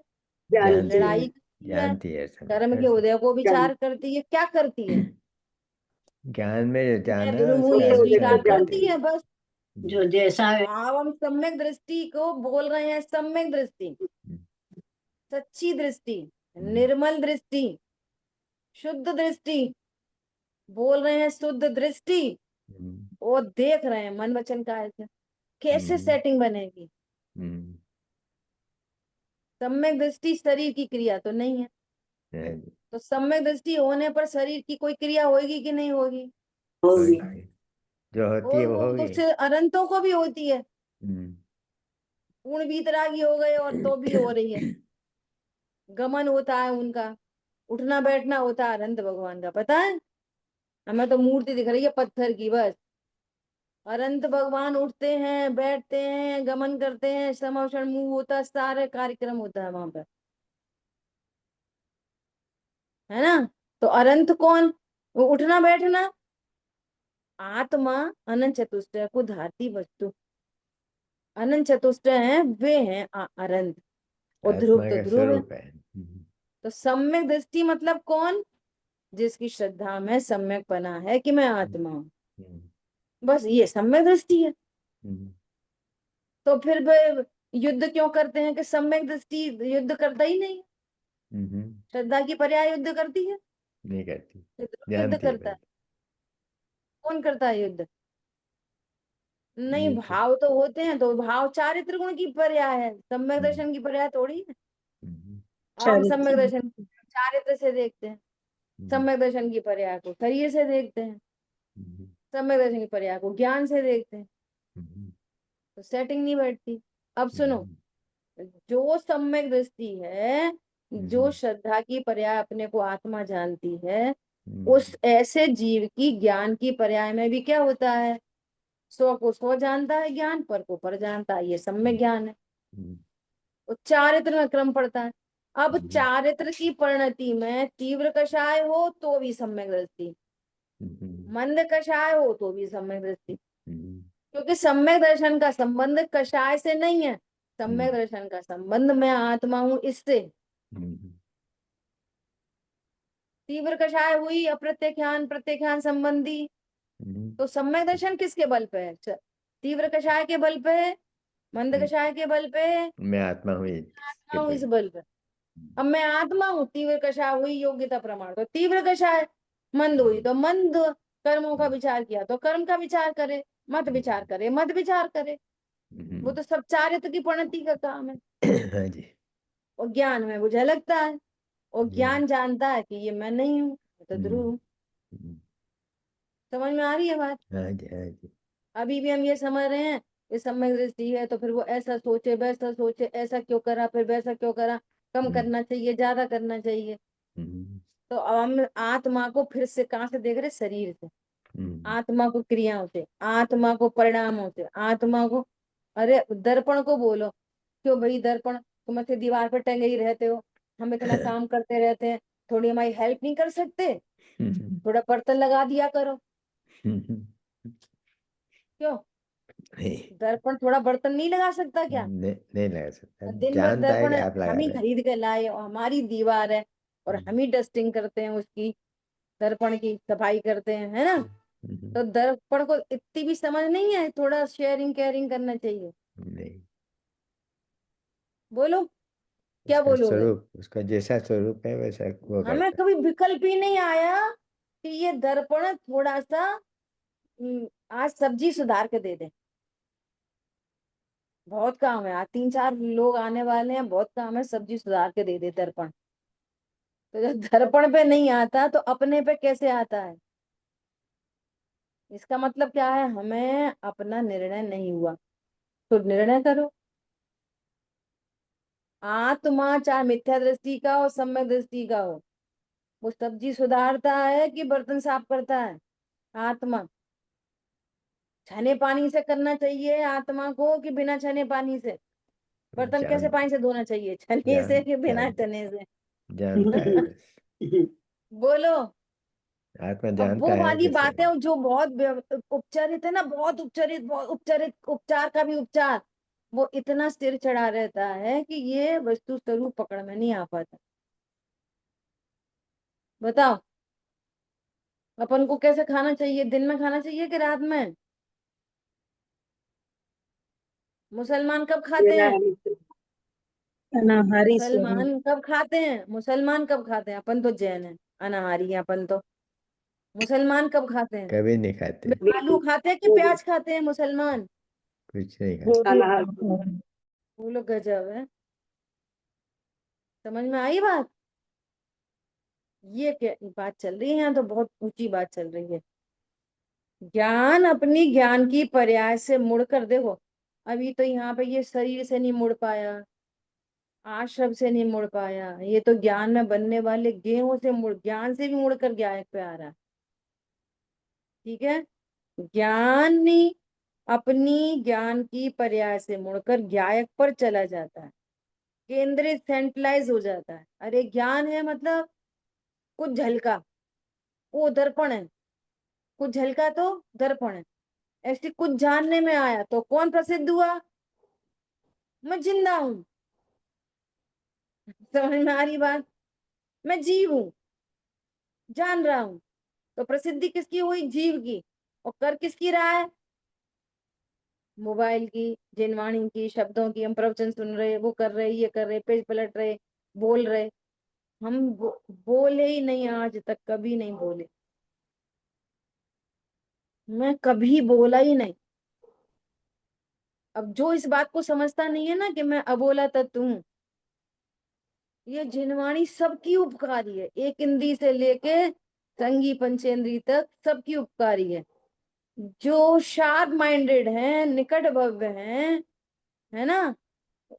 Speaker 2: जानती है,
Speaker 1: लड़ाई करती है,
Speaker 2: जानती है समय
Speaker 1: कर्म के
Speaker 2: दर्शन।
Speaker 1: उदय को विचार करती है, क्या करती है?
Speaker 2: ज्ञान में जो
Speaker 1: मैं
Speaker 2: जाना
Speaker 1: ध्रुव हूँ
Speaker 2: उसका
Speaker 1: ये
Speaker 2: अनुष्ठान
Speaker 1: स्वीकार
Speaker 2: करती
Speaker 1: करती
Speaker 2: है।
Speaker 1: है, बस।
Speaker 3: जो जैसा है
Speaker 1: अब हम सम्यक दृष्टि को बोल रहे हैं, सम्यक दृष्टि,
Speaker 2: हम्म,
Speaker 1: सच्ची दृष्टि,
Speaker 2: हम्म,
Speaker 1: निर्मल दृष्टि, शुद्ध दृष्टि, बोल रहे हैं शुद्ध दृष्टि।
Speaker 2: हम्म,
Speaker 1: वो देख रहे हैं मन वचन काया से कैसे
Speaker 2: हम्म,
Speaker 1: सेटिंग बनेगी।
Speaker 2: हम्म,
Speaker 1: सम्यक दृष्टि शरीर की क्रिया तो नहीं है,
Speaker 2: हाँ जी।
Speaker 1: तो सम्यक दृष्टि होने पर शरीर की कोई क्रिया होगी कि नहीं होगी?
Speaker 3: होगी।
Speaker 2: होगी। जो होती है
Speaker 1: और
Speaker 2: वो
Speaker 1: वो तो
Speaker 2: होगी।
Speaker 1: उससे अनंतों को भी होती है।
Speaker 2: हम्म,
Speaker 1: पूर्ण वीतरागी हो गए और तो भी हो रही है। गमन होता है उनका, उठना बैठना होता है अनंत भगवान का, पता है? हमें तो मूर्ति दिख रही है पत्थर की, बस। अनंत भगवान उठते हैं, बैठते हैं, गमन करते हैं, समवचन मुंह होता है, सारे कार्यक्रम होता है वहां पर, है ना? तो अनंत कौन? वो उठना बैठना। आत्मा अनंत चतुष्टय को धारती वस्तु, अनंत चतुष्टय है, वे हैं अनंत, और ध्रुव
Speaker 2: आत्मा
Speaker 1: तो
Speaker 2: का
Speaker 1: ध्रुव है।
Speaker 2: स्वरूप है।
Speaker 1: तो सम्यक दृष्टि मतलब कौन? जिसकी श्रद्धा में सम्यक बना है कि मैं आत्मा हूँ,
Speaker 2: हम्म,
Speaker 1: बस ये सम्यक दृष्टि है।
Speaker 2: हम्म,
Speaker 1: तो फिर युद्ध क्यों करते हैं कि सम्यक दृष्टि युद्ध करता ही नहीं?
Speaker 2: हम्म,
Speaker 1: श्रद्धा की पर्याय युद्ध करती है,
Speaker 2: नहीं करती।
Speaker 1: तो ध्रुव युद्ध
Speaker 2: जानती है
Speaker 1: करता है।
Speaker 2: बस।
Speaker 1: कौन करता है युद्ध? नहीं,
Speaker 2: ये तो।
Speaker 1: भाव तो होते हैं, तो भाव चारित्र गुण की पर्याय है, सम्यक
Speaker 2: हम्म,
Speaker 1: दर्शन की पर्याय थोड़ी है।
Speaker 2: हम्म,
Speaker 1: अब हम
Speaker 3: चरित्र।
Speaker 1: सम्यक दर्शन को चारित्र से देखते हैं,
Speaker 2: हम्म,
Speaker 1: सम्यक दर्शन की पर्याय को शरीर से देखते हैं,
Speaker 2: हम्म,
Speaker 1: सम्यक दर्शन की पर्याय को ज्ञान से देखते हैं,
Speaker 2: हम्म,
Speaker 1: तो सेटिंग नहीं बैठती। अब सुनो,
Speaker 2: हम्म,
Speaker 1: जो सम्यक दृष्टि है, जो
Speaker 2: हम्म,
Speaker 1: श्रद्धा की पर्याय अपने को आत्मा जानती है,
Speaker 2: हम्म,
Speaker 1: उस ऐसे जीव की ज्ञान की पर्याय में भी क्या होता है? स्व को स्व जानता है, ज्ञान पर को पर जानता है, ये सम्यक ज्ञान है।
Speaker 2: हम्म,
Speaker 1: वो चारित्र में क्रम पड़ता है। अब
Speaker 2: हम्म,
Speaker 1: चारित्र की परिणति में तीव्र कषाय हो तो भी सम्यक दृष्टि,
Speaker 2: हम्म,
Speaker 1: मंद कषाय हो तो भी सम्यक दृष्टि,
Speaker 2: हम्म,
Speaker 1: क्योंकि सम्यक दर्शन का संबंध कषाय से नहीं है, सम्यक
Speaker 2: हम्म,
Speaker 1: दर्शन का संबंध मैं आत्मा हूं इससे।
Speaker 2: हम्म,
Speaker 1: तीव्र कषाय हुई अप्रत्यख्यान प्रत्यख्यान संबंधी,
Speaker 2: हम्म,
Speaker 1: तो सम्यक दर्शन किसके बल पे है? तीव्र कषाय के बल पे है, मंद
Speaker 2: हम्म,
Speaker 1: कषाय के बल पे है,
Speaker 2: मैं आत्मा हूँ इसके
Speaker 1: आत्मा हूं इस
Speaker 2: बल।
Speaker 1: बल पे। अब मैं आत्मा हूँ, तीव्र कषाय हुई योग्यता प्रमाण, तो तीव्र कषाय, मंद हुई
Speaker 2: हम्म,
Speaker 1: तो मंद, कर्मों का
Speaker 2: हम्म,
Speaker 1: विचार किया तो कर्म का विचार करे, मत विचार करे मत विचार करे। वो
Speaker 2: हम्म,
Speaker 1: तो सब चारित्र की परिणति का काम है।
Speaker 2: हाँ जी।
Speaker 1: और ज्ञान में मुझे लगता है, और
Speaker 2: हम्म,
Speaker 1: ज्ञान जानता है कि ये मैं नहीं हूँ, मैं तो ध्रुव
Speaker 2: हम्म,
Speaker 1: हूँ।
Speaker 2: हम्म,
Speaker 1: समझ में आ रही है बात?
Speaker 2: हाँ जी, हाँ जी।
Speaker 1: अभी भी हम ये समझ रहे हैं इस समय दृष्टि है तो फिर वो ऐसा सोचे वैसा सोचे, ऐसा क्यों करा फिर वैसा क्यों करा, कम करना चाहिए ज्यादा करना चाहिए। तो अब हम आत्मा को फिर से कहाँ से देख रहे, शरीर से, आत्मा को क्रियाओं से, आत्मा को परिणामों से, आत्मा को, अरे दर्पण को बोलो, क्यों भाई दर्पण तुम ऐसे दीवार पर टंगे ही रहते हो, हम इतना काम करते रहते हैं, थोड़ी हमारी हेल्प नहीं कर सकते, थोड़ा बर्तन लगा दिया करो। क्यों,
Speaker 2: नहीं,
Speaker 1: दर्पण थोड़ा बर्तन नहीं लगा सकता क्या?
Speaker 2: नहीं लगा सकता,
Speaker 1: दिन भर
Speaker 2: जानता है कि
Speaker 1: दर्पण
Speaker 2: आप लगा
Speaker 1: हम ही
Speaker 2: रहे
Speaker 1: खरीद के लाए और हमारी दीवार है, और
Speaker 2: हैं।
Speaker 1: हम ही डस्टिंग करते हैं उसकी, दर्पण की सफाई करते हैं, है ना? तो दर्पण को इतनी भी समझ नहीं है, थोड़ा शेयरिंग केयरिंग करना चाहिए।
Speaker 2: नहीं,
Speaker 1: बोलो, क्या
Speaker 2: उसका
Speaker 1: बोलोगे?
Speaker 2: स्वरूप, उसका जैसा स्वरूप है वैसा वो
Speaker 1: हमें
Speaker 2: करता है।
Speaker 1: कभी विकल्प ही नहीं आया कि ये दर्पण थोड़ा सा आज सब्जी सुधार के दे दे, बहुत काम है, आज 3-4 लोग आने वाले हैं, बहुत काम है, सब्जी सुधार के दे दे दर्पण। तो जब दर्पण पे नहीं आता तो अपने पे कैसे आता है? इसका मतलब क्या है, हमें अपना निर्णय नहीं हुआ, तो निर्णय करो। आत्मा चाहे मिथ्या दृष्टि का हो सम्यक दृष्टि का हो, वो सब्जी सुधारता है कि बर्तन साफ करता है? आत्मा। छने पानी से करना चाहिए आत्मा को कि बिना छने पानी से? बर्तन कैसे
Speaker 2: जान
Speaker 1: पानी से धोना चाहिए, छने से
Speaker 2: जान
Speaker 1: कि बिना
Speaker 2: जानता
Speaker 1: छने से?
Speaker 2: जानता है बस।
Speaker 1: बोलो।
Speaker 2: आत्मा
Speaker 1: अब वो
Speaker 2: जानता है
Speaker 1: वाली
Speaker 2: कैसे।
Speaker 1: बातें जो बहुत उपचारित है ना, बहुत उपचारित, उपचार का भी उपचार, वो इतना सिर चढ़ा रहता है कि ये वस्तु स्वरूप पकड़ में नहीं आ पाता। बताओ, अपन को कैसे खाना चाहिए, दिन में खाना चाहिए कि रात में? मुसलमान कब खाते
Speaker 3: मेरा
Speaker 1: हैं?
Speaker 3: अनाहारी स्वरूप।
Speaker 1: मुसलमान कब खाते हैं? मुसलमान कब खाते हैं? अपन तो जैन है, अनाहारी है अपन तो। मुसलमान कब खाते हैं?
Speaker 2: कभी नहीं खाते,
Speaker 1: आलू खाते हैं कि
Speaker 3: वो भी
Speaker 1: प्याज खाते हैं मुसलमान?
Speaker 2: कुछ नहीं
Speaker 3: वो
Speaker 2: खाते।
Speaker 3: भी अनाहारी।
Speaker 1: वो लोग गजब है। समझ में आई बात? ये क्या बात चल रही है यहाँ, तो बहुत ऊंची बात चल रही है। ज्ञान अपनी ज्ञान की पर्याय से मुड़कर देखो, अभी तो यहाँ पे ये शरीर से नहीं मुड़ पाया, आश्रम से नहीं मुड़ पाया, ये तो ज्ञान में बनने वाले गेहूं से मुड़, ज्ञान से भी मुड़कर ज्ञान पे आ रहा है। ठीक है, ज्ञानी अपनी ज्ञान की पर्याय से मुड़कर ज्ञायक पर चला जाता है, केंद्रित सेंट्रलाइज हो जाता है। अरे ज्ञान है मतलब कुछ झलका, वो दर्पण है, कुछ झलका तो दर्पण है। ऐसे कुछ जानने में आया तो कौन प्रसिद्ध हुआ? मैं जिंदा हूं। समझ में आ रही बात? मैं जीव हूं, जान रहा हूं। तो प्रसिद्धि किसकी हुई? जीव की। और कर किसकी रहा है? मोबाइल की, जिनवाणी की, शब्दों की। हम प्रवचन सुन रहे, वो कर रहे, ये कर रहे, पेज पलट रहे, बोल रहे। हम बोले ही नहीं, आज तक कभी नहीं बोले, मैं कभी बोला ही नहीं। अब जो इस बात को समझता नहीं है ना कि मैं अबोला तत्व हूँ, ये जिनवाणी सबकी उपकारी है, एक इंद्री से लेके संगी पंचेंद्री तक सबकी उपकारी है। जो शार्प माइंडेड है, निकट भव्य है ना,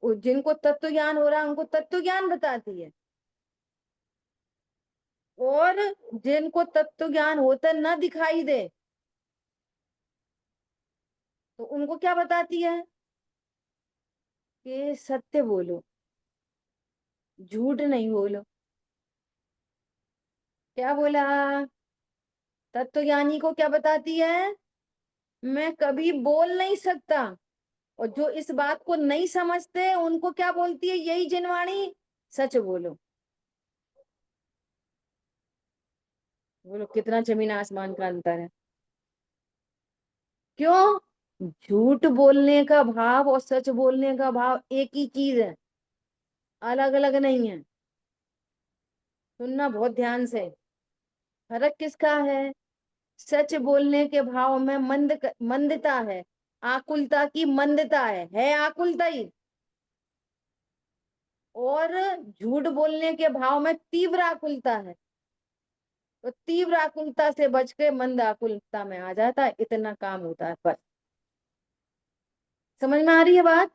Speaker 1: जिनको तत्व ज्ञान हो रहा है उनको तत्व ज्ञान बताती है, और जिनको तत्व ज्ञान होता ना दिखाई दे तो उनको क्या बताती है? कि सत्य बोलो, झूठ नहीं बोलो। क्या बोला? तत्व ज्ञानी को क्या बताती है? मैं कभी बोल नहीं सकता। और जो इस बात को नहीं समझते उनको क्या बोलती है यही जिनवाणी? सच बोलो। बोलो, कितना जमीन आसमान का अंतर है। क्यों? झूठ बोलने का भाव और सच बोलने का भाव एक ही चीज है, अलग अलग नहीं है। सुनना बहुत ध्यान से। फर्क किसका है? सच बोलने के भाव में मंदता है, आकुलता की मंदता है आकुलता ही। और झूठ बोलने के भाव में तीव्र आकुलता है, तो तीव्र आकुलता से बच के मंद आकुलता में आ जाता है, इतना काम होता है बस। समझ में आ रही है बात?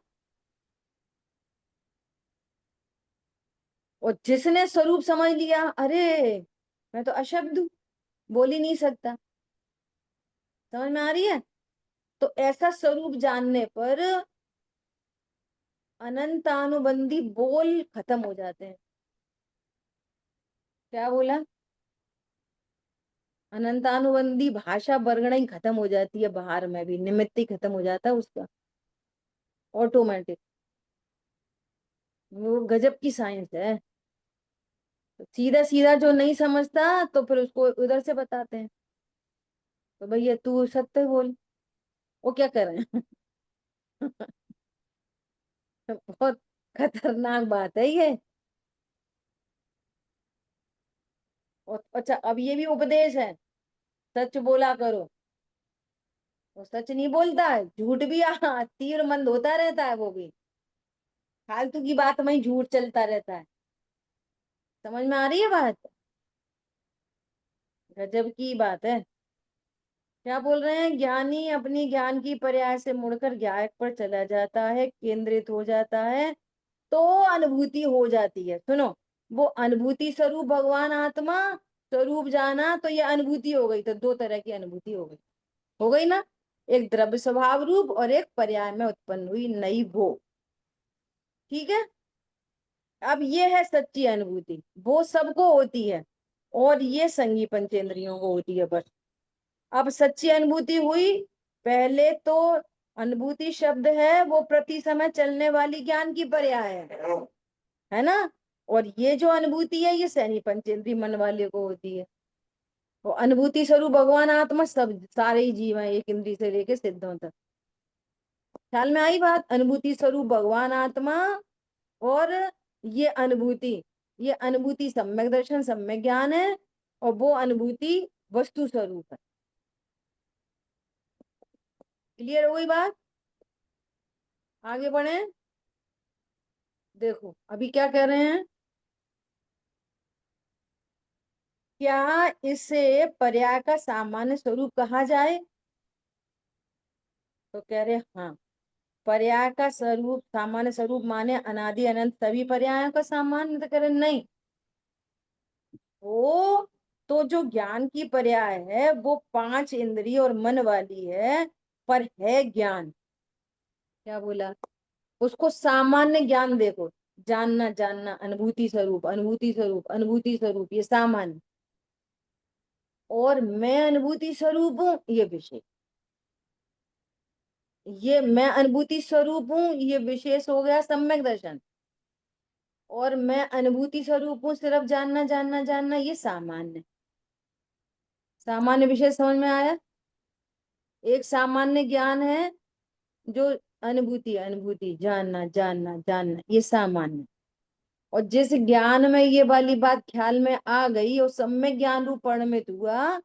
Speaker 1: और जिसने स्वरूप समझ लिया, अरे मैं तो अशब्द हूँ, बोल ही नहीं सकता। समझ में आ रही है? तो ऐसा स्वरूप जानने पर अनंतानुबंधी बोल खत्म हो जाते हैं। क्या बोला? अनंतानुबंधी भाषा बरगड़ा ही खत्म हो जाती है, बाहर में भी निमित्त ही खत्म हो जाता है उसका, ऑटोमेटिक। वो गजब की साइंस है। तो सीधा सीधा जो नहीं समझता तो फिर उसको उधर से बताते हैं, तो भैया तू सत्य बोल। वो क्या कर रहे हैं? बहुत खतरनाक बात है ये। और अच्छा, अब ये भी उपदेश है, सच बोला करो। वो सच नहीं बोलता है, झूठ भी तीर मंद होता रहता है वो भी, फालतू की बात में ही झूठ चलता रहता है। समझ में आ रही है बात? गजब की बात है। क्या बोल रहे हैं? ज्ञानी अपनी ज्ञान की पर्याय से मुड़कर ज्ञायक पर चला जाता है, केंद्रित हो जाता है, तो अनुभूति हो जाती है। सुनो, वो अनुभूति स्वरूप भगवान आत्मा स्वरूप जाना, तो ये अनुभूति हो गई। तो दो तरह की अनुभूति हो गई ना, एक द्रव्य स्वभाव रूप और एक पर्याय में उत्पन्न हुई नई भो। ठीक है। अब ये है सच्ची अनुभूति, वो सबको होती है, और ये संगी पंचेंद्रियों को होती है बस। अब सच्ची अनुभूति हुई। पहले तो अनुभूति शब्द है वो प्रति समय चलने वाली ज्ञान की पर्याय है ना। और ये जो अनुभूति है ये सैनी पंचेंद्रिय मन वाले को होती है। वो अनुभूति स्वरूप भगवान आत्मा सब सारे ही जीव हैं, एक इंद्रिय से लेके सिद्धों तक। ख्याल में आई बात? अनुभूति स्वरूप भगवान आत्मा, और ये अनुभूति, ये अनुभूति सम्यक दर्शन सम्यक ज्ञान है, और वो अनुभूति वस्तु स्वरूप है। क्लियर हो गई बात? आगे बढ़े। देखो अभी क्या कह रहे हैं, क्या इसे पर्याय का सामान्य स्वरूप कहा जाए? तो कह रहे हाँ, पर्याय का स्वरूप सामान्य स्वरूप माने अनादि अनंत सभी पर्यायों का सामान्य। तो कह रहे नहीं, वो तो जो ज्ञान की पर्याय है वो पांच इंद्रिय और मन वाली है, पर है ज्ञान। क्या बोला? उसको सामान्य ज्ञान देखो, जानना जानना, अनुभूति स्वरूप अनुभूति स्वरूप अनुभूति स्वरूप, ये सामान्य। और मैं अनुभूति स्वरूप हूँ, ये विशेष। ये मैं अनुभूति स्वरूप हूँ, ये विशेष हो गया सम्यक दर्शन। और मैं अनुभूति स्वरूप हूँ, सिर्फ जानना जानना जानना, ये सामान्य। सामान्य विशेष समझ में आया? एक सामान्य ज्ञान है जो अनुभूति अनुभूति जानना जानना जानना, ये सामान्य। और जिस ज्ञान में ये वाली बात ख्याल में आ गई और सम्यक ज्ञान रूप परिणमित हुआ,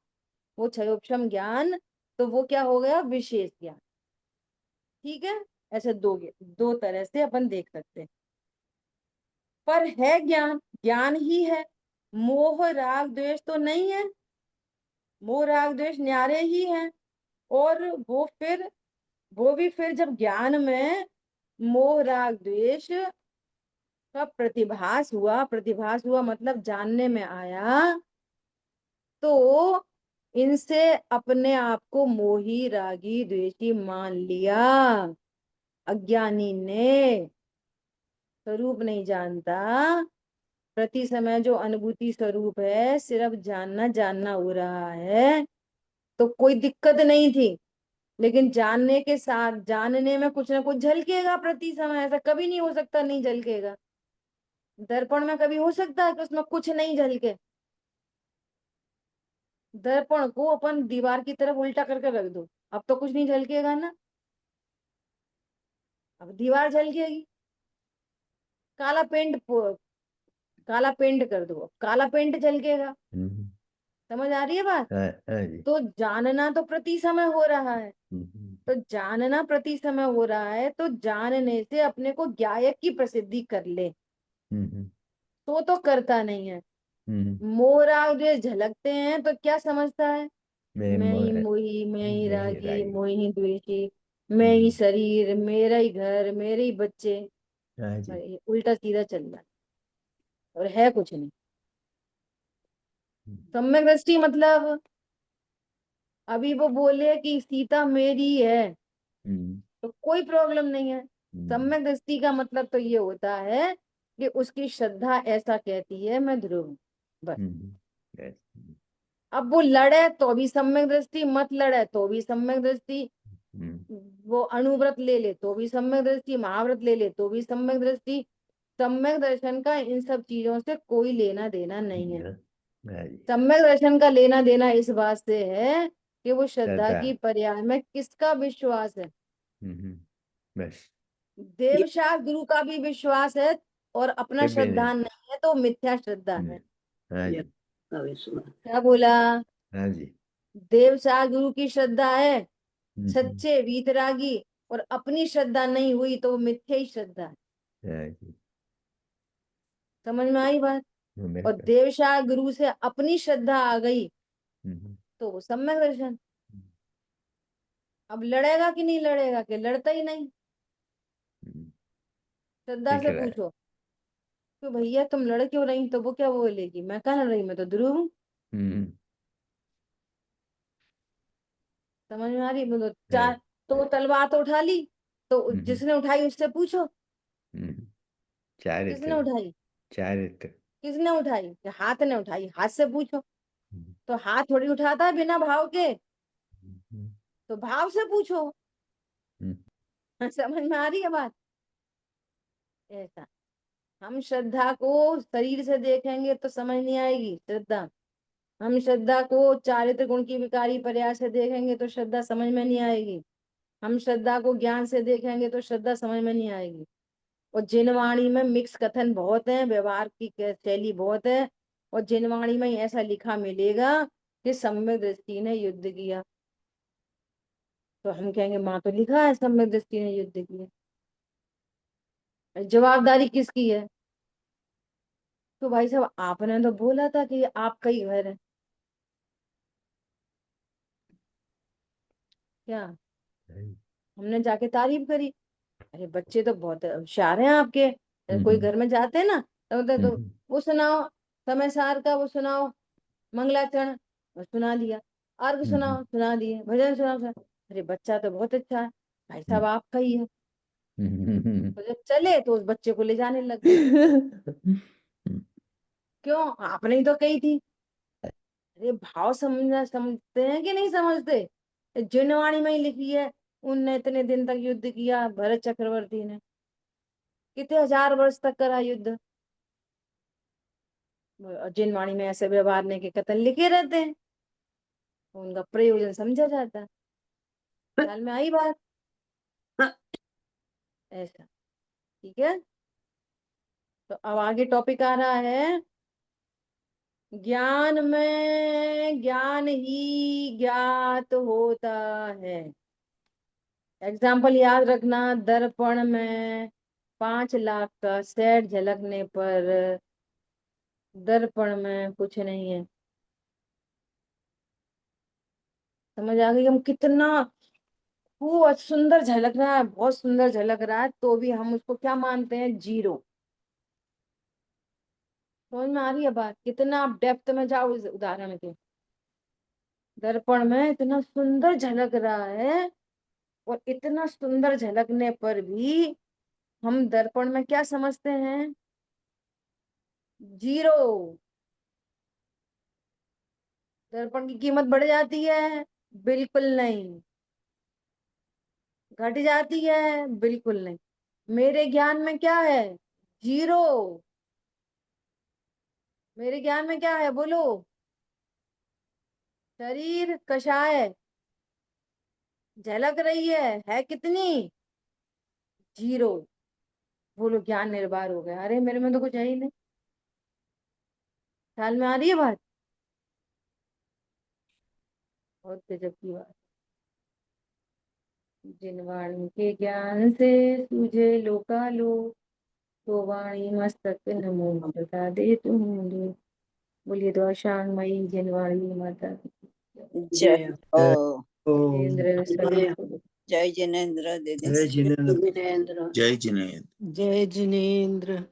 Speaker 1: वो क्षयोपम ज्ञान, तो वो क्या हो गया? विशेष ज्ञान। ठीक है। ऐसे दो तरह से अपन देख सकते हैं। पर है ज्ञान, ज्ञान ही है, मोह राग द्वेष तो नहीं है। मोह राग द्वेष न्यारे ही हैं। और वो भी फिर जब ज्ञान में मोह राग द्वेष का प्रतिभास हुआ मतलब जानने में आया, तो इनसे अपने आप को मोही रागी द्वेषी मान लिया। अज्ञानी ने स्वरूप नहीं जानता, प्रति समय जो अनुभूति स्वरूप है सिर्फ जानना जानना हो रहा है, तो कोई दिक्कत नहीं थी। लेकिन जानने के साथ जानने में कुछ ना कुछ झलकेगा प्रति समय, ऐसा कभी नहीं हो सकता नहीं झलकेगा। दर्पण में कभी हो सकता है कि उसमें कुछ नहीं झलके? दर्पण को अपन दीवार की तरफ उल्टा करके रख दो, अब तो कुछ नहीं झलकेगा ना। अब दीवार झलकेगी। काला पेंट काला पेंट कर दो, काला पेंट झलकेगा।
Speaker 2: हम्म,
Speaker 1: समझ आ रही है बात?
Speaker 2: हाँ हाँ जी।
Speaker 1: तो जानना तो प्रति समय हो रहा है।
Speaker 2: हम्म,
Speaker 1: तो जानना प्रति समय हो रहा है, तो जानने से अपने को ज्ञायक की प्रसिद्धि कर ले,
Speaker 2: हम्म,
Speaker 1: तो करता नहीं है।
Speaker 2: हम्म,
Speaker 1: मोरा जो झलकते हैं तो क्या समझता है?
Speaker 2: मैं
Speaker 1: मैं ही
Speaker 2: म-
Speaker 1: मोही, मैं ही
Speaker 2: मैं ही
Speaker 1: रागी,
Speaker 2: रागी।
Speaker 1: मोही द्वेषी। मैं ही शरीर, मेरा ही घर, मेरे ही बच्चे।
Speaker 2: हाँ जी।
Speaker 1: ये उल्टा सीधा चल रहा है और है कुछ नहीं। सम्यक दृष्टि मतलब अभी वो बोले कि सीता मेरी है
Speaker 2: हम्म,
Speaker 1: तो कोई प्रॉब्लम नहीं है।
Speaker 2: हम्म,
Speaker 1: सम्यक दृष्टि का मतलब तो ये होता है कि उसकी श्रद्धा ऐसा कहती है मैं ध्रुव हूं, बस।
Speaker 2: yes,
Speaker 1: अब वो लड़े तो भी सम्यक दृष्टि, मत लड़े तो भी सम्यक दृष्टि,
Speaker 2: हम्म,
Speaker 1: वो अनुव्रत ले ले तो भी सम्यक दृष्टि, महाव्रत ले ले तो भी सम्यक दृष्टि। सम्यक दर्शन का इन सब चीजों से कोई लेना देना नहीं है।
Speaker 2: हाँ हाँ जी।
Speaker 1: सम्यक दर्शन का लेना देना इस बात से है कि वो श्रद्धा
Speaker 2: श्रद्धा।
Speaker 1: की पर्याय में किसका विश्वास है।
Speaker 2: बस।
Speaker 3: ये
Speaker 1: देवशाह गुरु का भी विश्वास है और अपना
Speaker 2: फिर भी
Speaker 1: श्रद्धा
Speaker 2: नहीं।
Speaker 1: नहीं है तो मिथ्या श्रद्धा
Speaker 2: हम्म,
Speaker 1: है।
Speaker 2: हाँ
Speaker 3: ये
Speaker 2: जी।
Speaker 3: का विश्वास।
Speaker 1: क्या बोला?
Speaker 2: हाँ जी।
Speaker 1: देवशाह गुरु की श्रद्धा है,
Speaker 2: हम्म,
Speaker 1: सच्चे वीतरागी, और अपनी श्रद्धा नहीं हुई तो वो मिथ्या ही श्रद्धा है।
Speaker 2: हाँ जी।
Speaker 1: समझ में आई बात? और
Speaker 2: बिल्कुल।
Speaker 1: देवशाह गुरु से अपनी श्रद्धा आ गई
Speaker 2: हम्म,
Speaker 1: तो वो सम्यक दर्शन। अब लड़ेगा कि नहीं लड़ेगा? कि लड़ता ही नहीं।
Speaker 2: हम्म,
Speaker 1: श्रद्धा
Speaker 2: दिख
Speaker 1: से
Speaker 2: रहा है।
Speaker 1: पूछो कि भैया तुम लड़ क्यों रही, तो वो क्या बोलेगी? मैं कहाँ लड़ रही, मैं तो ध्रुव हूँ।
Speaker 2: हम्म,
Speaker 1: समझ में आ रही? बोलो
Speaker 2: है।
Speaker 1: चार, तो तलवार तो उठा ली, तो
Speaker 2: हम्म,
Speaker 1: जिसने उठाई उससे पूछो
Speaker 2: हम्म,
Speaker 1: किसने
Speaker 2: चारित्र।
Speaker 1: उठाई।
Speaker 2: चारित्र।
Speaker 1: किसने उठाई? कि हाथ ने उठाई, हाथ से पूछो।
Speaker 2: हम्म,
Speaker 1: तो हाथ थोड़ी उठाता है बिना भाव के,
Speaker 2: हम्म,
Speaker 1: तो भाव से पूछो।
Speaker 2: हम्म,
Speaker 1: समझ में आ रही है बात? ऐसा हम श्रद्धा को शरीर से देखेंगे तो समझ नहीं आएगी श्रद्धा। हम श्रद्धा को चारित्र गुण की विकारी पर्याय से देखेंगे तो श्रद्धा समझ में नहीं आएगी। हम श्रद्धा को ज्ञान से देखेंगे तो श्रद्धा समझ में नहीं आएगी। और जिनवाणी में मिक्स कथन बहुत है, व्यवहार की शैली बहुत है। और जिनवाणी में ऐसा लिखा मिलेगा कि सम्यक दृष्टि ने युद्ध किया, तो हम कहेंगे माँ तो लिखा है सम्यक दृष्टि ने युद्ध किया। जवाबदारी किसकी है? तो भाई साहब आपने तो बोला था कि ये आपका ही घर है। क्या? हमने जाके तारीफ करी, अरे बच्चे तो बहुत होशियार हैं आपके। कोई
Speaker 2: हम्म,
Speaker 1: घर में जाते हैं ना तो बोलते हैं, तो
Speaker 2: हम्म,
Speaker 1: वो सुनाओ, समय सार का वो सुनाओ, मंगलाचरण वो सुना दिया, अर्घ
Speaker 2: हम्म,
Speaker 1: सुनाओ सुना दिए, भजन अरे बच्चा तो बहुत अच्छा है। भाई साहब आपका ही है। तो जब चले तो उस बच्चे को ले जाने लग गए। क्यों? आपने ही तो कही थी। अरे भाव समझना, समझते हैं कि नहीं समझते? जिनवाणी में ही लिखी है, उनने इतने दिन तक युद्ध किया, भरत चक्रवर्ती ने कितने हजार वर्ष तक करा युद्ध। और जिनवाणी में ऐसे व्यवहार के कथन लिखे रहते हैं, उनका प्रयोजन समझा जाता है। ख्याल में आई बात? ऐसा। ठीक है, तो अब आगे टॉपिक आ रहा है, ज्ञान में ज्ञान ही ज्ञात होता है। एग्जाम्पल याद रखना, दर्पण में 5 लाख का सेट झलकने पर दर्पण में कुछ नहीं है। समझ आ गई? हम कितना वो सुंदर झलक रहा है, बहुत सुंदर झलक रहा है, तो भी हम उसको क्या मानते हैं? जीरो। समझ में आ रही है बात? कितना आप डेप्थ में जाओ इस उदाहरण के। दर्पण में इतना सुंदर झलक रहा है, और इतना सुंदर झलकने पर भी हम दर्पण में क्या समझते हैं? जीरो। दर्पण की कीमत बढ़ जाती है? बिल्कुल नहीं। घट जाती है? बिल्कुल नहीं। मेरे ज्ञान में क्या है? जीरो। मेरे ज्ञान में क्या है बोलो? शरीर कषाय, झलक रही है कितनी? जीरो। बोलो ज्ञान निर्भर हो गया, अरे मेरे में तो कुछ है ही नहीं। ख्याल में आ रही है बात? बहुत गजब की बात। जिन वाणी के ज्ञान से तुझे लोकालो, तो वाणी मस्तक न मोह बता दे तुम दो। बोलिए तो शांगमयी जिन वाणी माता की।
Speaker 3: जय हो।
Speaker 2: ओ।
Speaker 1: जितेंद्र
Speaker 3: जय
Speaker 1: स्वरूप।
Speaker 3: जय जिनेन्द्र दीदी।
Speaker 4: जय जिनेन्द्र।
Speaker 3: जिनेन्द्र।
Speaker 4: जय जिनेन्द्र।
Speaker 1: जय जिनेन्द्र।